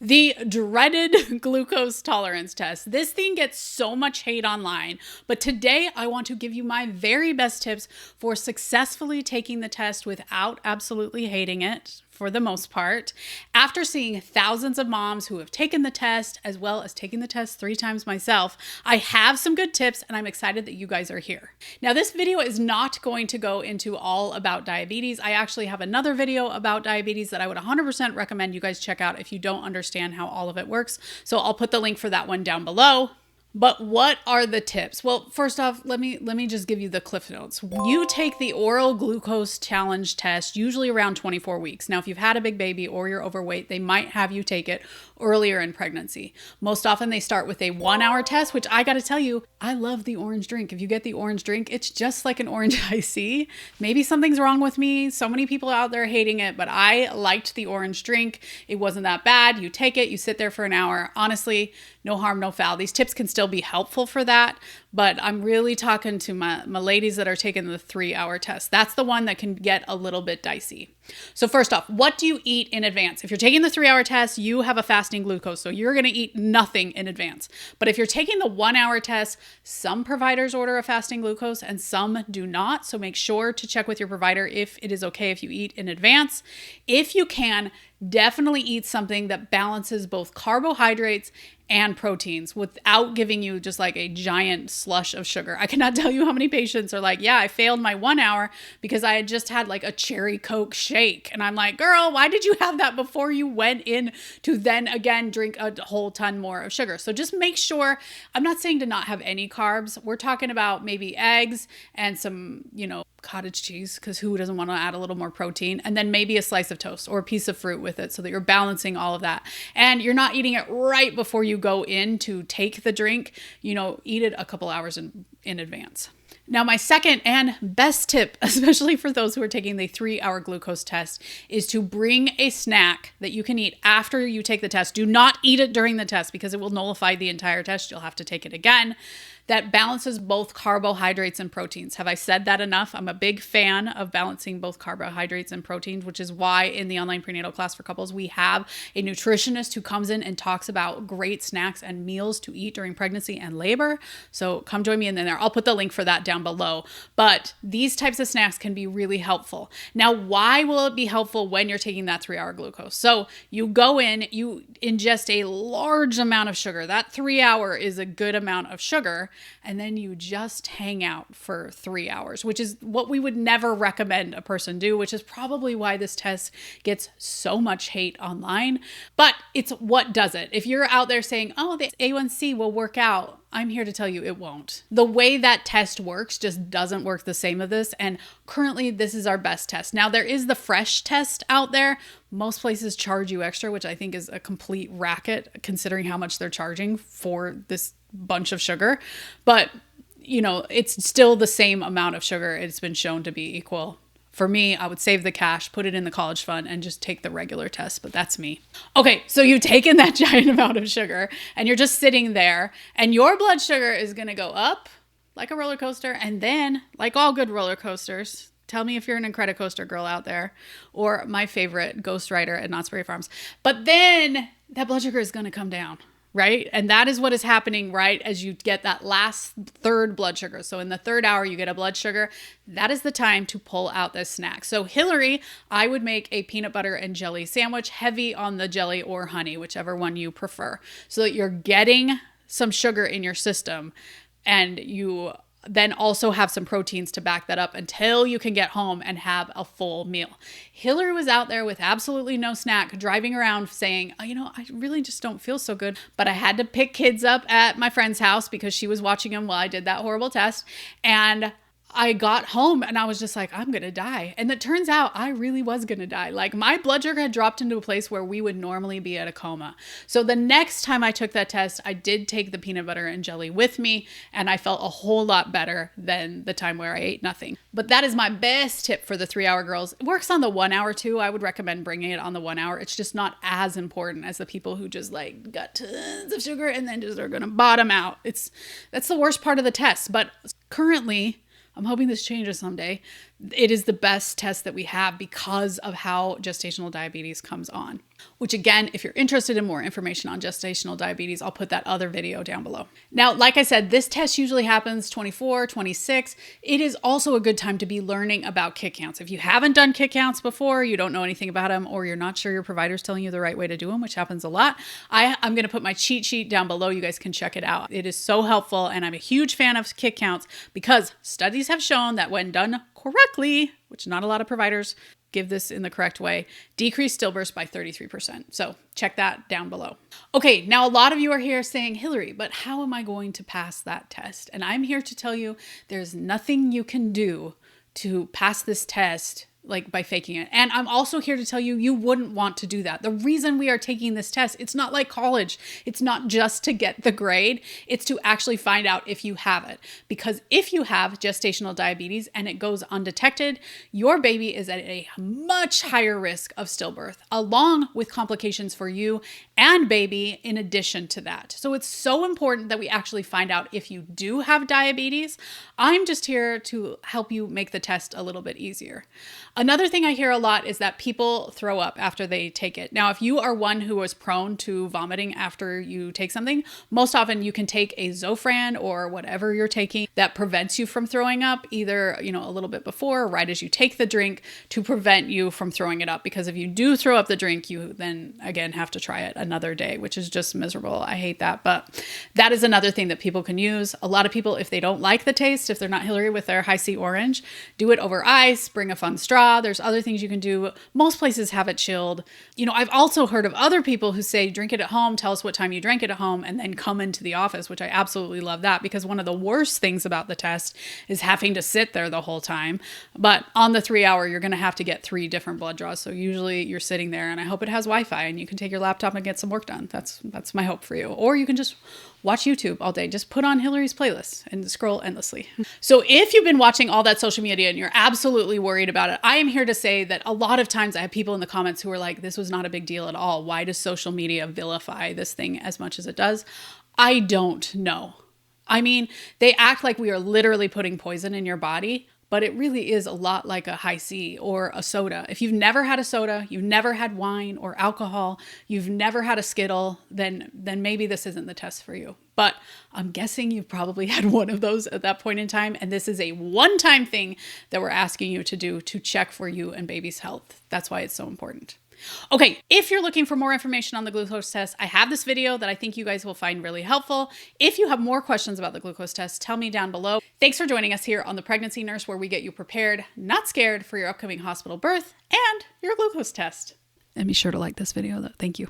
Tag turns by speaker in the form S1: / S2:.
S1: The dreaded glucose tolerance test. This thing gets so much hate online, but today I want to give you my very best tips for successfully taking the test without absolutely hating it, for the most part. After seeing thousands of moms who have taken the test, as well as taking the test 3 times myself, I have some good tips and I'm excited that you guys are here. Now, this video is not going to go into all about diabetes. I actually have another video about diabetes that I would 100% recommend you guys check out if you don't understand how all of it works. So I'll put the link for that one down below. But what are the tips? Well, first off, let me just give you the cliff notes. You take the oral glucose challenge test usually around 24 weeks. Now, if you've had a big baby or you're overweight, they might have you take it earlier in pregnancy. Most often they start with a 1-hour test, which I got to tell you, I love the orange drink. If you get the orange drink, it's just like an orange IC. Maybe something's wrong with me. So many people out there hating it, but I liked the orange drink. It wasn't that bad. You take it, you sit there for an hour. Honestly, no harm, no foul. These tips can still be helpful for that, but I'm really talking to my ladies that are taking the 3-hour test. That's the one that can get a little bit dicey. So first off, what do you eat in advance? If you're taking the 3-hour test, you have a fasting glucose, so you're going to eat nothing in advance. But if you're taking the 1-hour test, some providers order a fasting glucose and some do not. So make sure to check with your provider if it is okay if you eat in advance. If you can, definitely eat something that balances both carbohydrates and proteins without giving you just like a giant slush of sugar. I cannot tell you how many patients are like, yeah, I failed my 1 hour because I had just had like a cherry Coke shake. And I'm like, girl, why did you have that before you went in to then again drink a whole ton more of sugar? So just make sure, I'm not saying to not have any carbs. We're talking about maybe eggs and some, cottage cheese, because who doesn't want to add a little more protein, and then maybe a slice of toast or a piece of fruit with it so that you're balancing all of that. And you're not eating it right before you go in to take the drink, eat it a couple hours in advance. Now, my second and best tip, especially for those who are taking the 3-hour glucose test, is to bring a snack that you can eat after you take the test. Do not eat it during the test because it will nullify the entire test. You'll have to take it again. That balances both carbohydrates and proteins. Have I said that enough? I'm a big fan of balancing both carbohydrates and proteins, which is why in the online prenatal class for couples, we have a nutritionist who comes in and talks about great snacks and meals to eat during pregnancy and labor. So come join me in there. I'll put the link for that down below. But these types of snacks can be really helpful. Now, why will it be helpful when you're taking that 3-hour glucose? So you go in, you ingest a large amount of sugar. That 3-hour is a good amount of sugar. And then you just hang out for 3 hours, which is what we would never recommend a person do, which is probably why this test gets so much hate online. But it's what does it. If you're out there saying, oh, the A1C will work out, I'm here to tell you it won't. The way that test works just doesn't work the same as this. And currently, this is our best test. Now, there is the fresh test out there. Most places charge you extra, which I think is a complete racket considering how much they're charging for this bunch of sugar. But, it's still the same amount of sugar. It's been shown to be equal. For me, I would save the cash, put it in the college fund, and just take the regular test, but that's me. Okay, so you've taken that giant amount of sugar, and you're just sitting there, and your blood sugar is going to go up like a roller coaster, and then, like all good roller coasters, tell me if you're an Incredicoaster girl out there, or my favorite, Ghost Rider at Knott's Berry Farms. But then that blood sugar is going to come down. Right? And that is what is happening right as you get that last third blood sugar. So in the 3rd hour, you get a blood sugar. That is the time to pull out this snack. So Hillary, I would make a peanut butter and jelly sandwich, heavy on the jelly or honey, whichever one you prefer, so that you're getting some sugar in your system and you then also have some proteins to back that up until you can get home and have a full meal. Hillary was out there with absolutely no snack, driving around saying, I really just don't feel so good, but I had to pick kids up at my friend's house because she was watching them while I did that horrible test. And I got home and I was just like, I'm going to die. And it turns out I really was going to die. Like my blood sugar had dropped into a place where we would normally be at a coma. So the next time I took that test, I did take the peanut butter and jelly with me and I felt a whole lot better than the time where I ate nothing. But that is my best tip for the 3-hour girls. It works on the 1 hour too. I would recommend bringing it on the 1 hour. It's just not as important as the people who just like got tons of sugar and then just are going to bottom out. That's the worst part of the test. But currently, I'm hoping this changes someday. It is the best test that we have because of how gestational diabetes comes on. which again, if you're interested in more information on gestational diabetes, I'll put that other video down below. Now, like I said, this test usually happens 24, 26. It is also a good time to be learning about kick counts. If you haven't done kick counts before, you don't know anything about them, or you're not sure your provider's telling you the right way to do them, which happens a lot, I'm going to put my cheat sheet down below. You guys can check it out. It is so helpful, and I'm a huge fan of kick counts because studies have shown that when done correctly, which not a lot of providers give this in the correct way, decrease stillbirths by 33%. So check that down below. Okay, now a lot of you are here saying, Hillary, but how am I going to pass that test? And I'm here to tell you there's nothing you can do to pass this test like by faking it. And I'm also here to tell you, you wouldn't want to do that. The reason we are taking this test, it's not like college. It's not just to get the grade. It's to actually find out if you have it. Because if you have gestational diabetes and it goes undetected, your baby is at a much higher risk of stillbirth, along with complications for you and baby in addition to that. So it's so important that we actually find out if you do have diabetes. I'm just here to help you make the test a little bit easier. Another thing I hear a lot is that people throw up after they take it. Now, if you are one who is prone to vomiting after you take something, most often you can take a Zofran or whatever you're taking that prevents you from throwing up, either, a little bit before or right as you take the drink, to prevent you from throwing it up. Because if you do throw up the drink, you then again have to try it another day, which is just miserable. I hate that. But that is another thing that people can use. A lot of people, if they don't like the taste, if they're not Hillary with their high C orange, do it over ice, bring a fun straw. There's other things you can do. Most places have it chilled. I've also heard of other people who say, drink it at home, tell us what time you drank it at home, and then come into the office, which I absolutely love that, because one of the worst things about the test is having to sit there the whole time. But on the 3 hour, you're going to have to get 3 different blood draws. So usually you're sitting there, and I hope it has Wi-Fi and you can take your laptop and get some work done. That's my hope for you. Or you can just watch YouTube all day. Just put on Hillary's playlist and scroll endlessly. So if you've been watching all that social media and you're absolutely worried about it, I am here to say that a lot of times I have people in the comments who are like, this was not a big deal at all. Why does social media vilify this thing as much as it does? I don't know. I mean, they act like we are literally putting poison in your body, but it really is a lot like a high C or a soda. If you've never had a soda, you've never had wine or alcohol, you've never had a Skittle, then maybe this isn't the test for you. But I'm guessing you've probably had one of those at that point in time. And this is a one-time thing that we're asking you to do to check for you and baby's health. That's why it's so important. Okay, if you're looking for more information on the glucose test, I have this video that I think you guys will find really helpful. If you have more questions about the glucose test, tell me down below. Thanks for joining us here on The Pregnancy Nurse, where we get you prepared, not scared, for your upcoming hospital birth and your glucose test. And be sure to like this video though. Thank you.